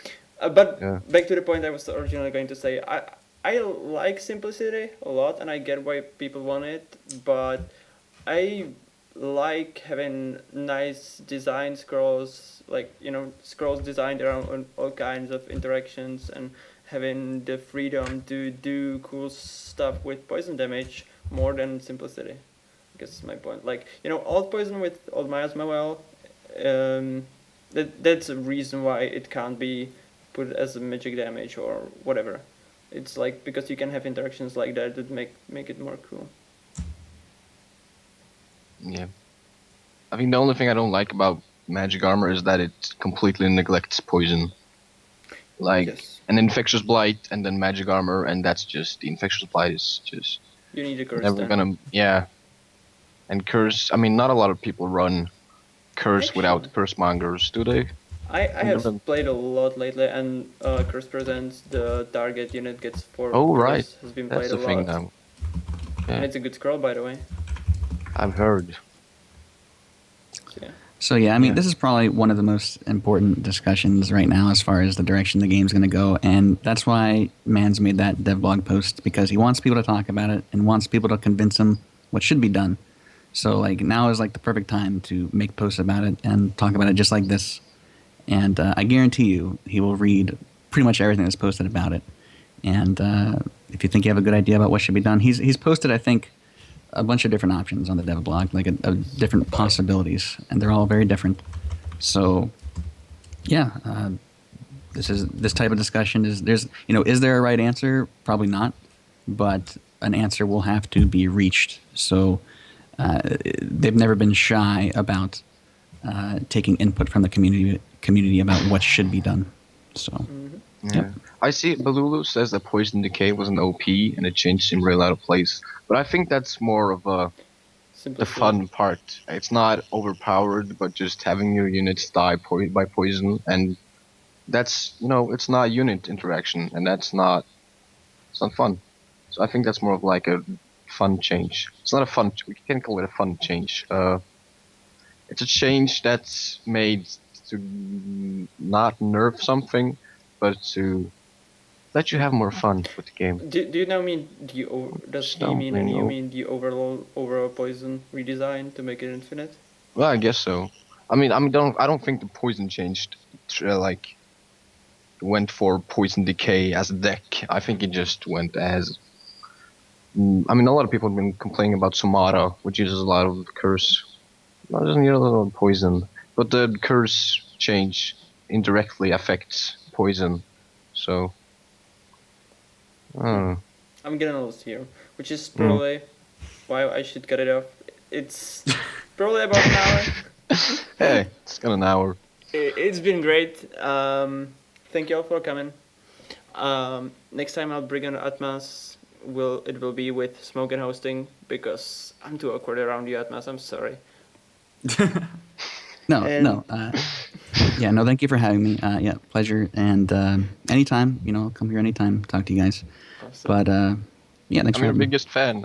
But Yeah. back to the point I was originally going to say. I like simplicity a lot, and I get why people want it, but I like having nice design scrolls, like scrolls designed around all kinds of interactions, and having the freedom to do cool stuff with poison damage more than simplicity. I guess is my point. Like old poison with old miasma well, that's a reason why it can't be put as a magic damage or whatever. It's like because you can have interactions like that make it more cool. Yeah. I think the only thing I don't like about magic armor is that it completely neglects poison. Like Yes. an infectious blight and then magic armor, and that's just the infectious blight is just You need a curse. never then. gonna. Yeah. And curse. I mean, not a lot of people run curse without Actually. curse mongers, do they? I have Never- played a lot lately, and curse presents the target unit gets 4. Oh curse right, has been played that's the a thing lot, now. and Yeah, it's a good scroll by the way. I've heard. So, yeah. So yeah, I mean, Yeah. this is probably one of the most important discussions right now as far as the direction the game's going to go, and that's why Mans made that dev blog post, because he wants people to talk about it and wants people to convince him what should be done. So like now is like the perfect time to make posts about it and talk about it just like this. And I guarantee you, he will read pretty much everything that's posted about it. And if you think you have a good idea about what should be done, he's posted, I think, a bunch of different options on the dev blog, like a different possibilities, and they're all very different. So, yeah, this type of discussion is is there a right answer? Probably not, but an answer will have to be reached. So they've never been shy about taking input from the community about what should be done. So, Yeah. I see Balulu says that Poison Decay was an OP and it changed him real out of place. But I think that's more of the Simplicity. fun part. It's not overpowered, but just having your units die by poison, and that's it's not unit interaction, and it's not fun. So I think that's more of like a fun change. It's not a fun. We can't call it a fun change. It's a change that's made to not nerf something, but to let you have more fun with the game. Do you now mean does he mean and you Stumbling mean the overall poison redesign to make it infinite? Well, I guess so. I don't think the poison changed. Like went for poison decay as a deck. I think it just went as. I mean, a lot of people have been complaining about Somata, which uses a lot of curse. Well, it doesn't use a lot of poison, but the curse change indirectly affects poison. So, I don't know. I'm getting lost here, which is probably why I should cut it off. It's probably about an hour. Hey, it's got an hour. It's been great. Thank you all for coming. Next time I'll bring on Atmaz. It will be with smoke and hosting because I'm too awkward around you, Atmaz. I'm sorry. No. Yeah, no, thank you for having me. Yeah, pleasure. And anytime, I'll come here anytime, talk to you guys. Awesome. But yeah, thanks I'm for your having me. biggest fan.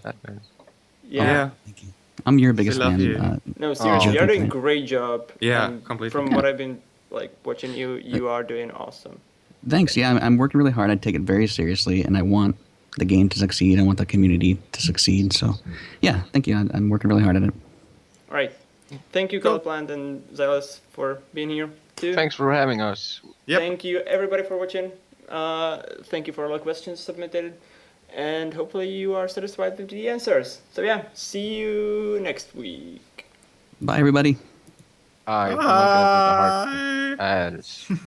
Yeah. Thank you. I'm your biggest love fan. you. No, seriously, you're doing a Thank you. great job. Yeah, and completely. From what I've been watching you are doing awesome. Thanks. Yeah, I'm working really hard. I take it very seriously, and I want the game to succeed. I want the community to succeed. So, yeah, thank you. I'm working really hard at it. All right. Thank you, Colourplant and Zylus, for being here too. Thanks for having us. Yep. Thank you, everybody, for watching. Thank you for all the questions submitted. And hopefully you are satisfied with the answers. So yeah, see you next week. Bye, everybody. Oh my god, with the heart.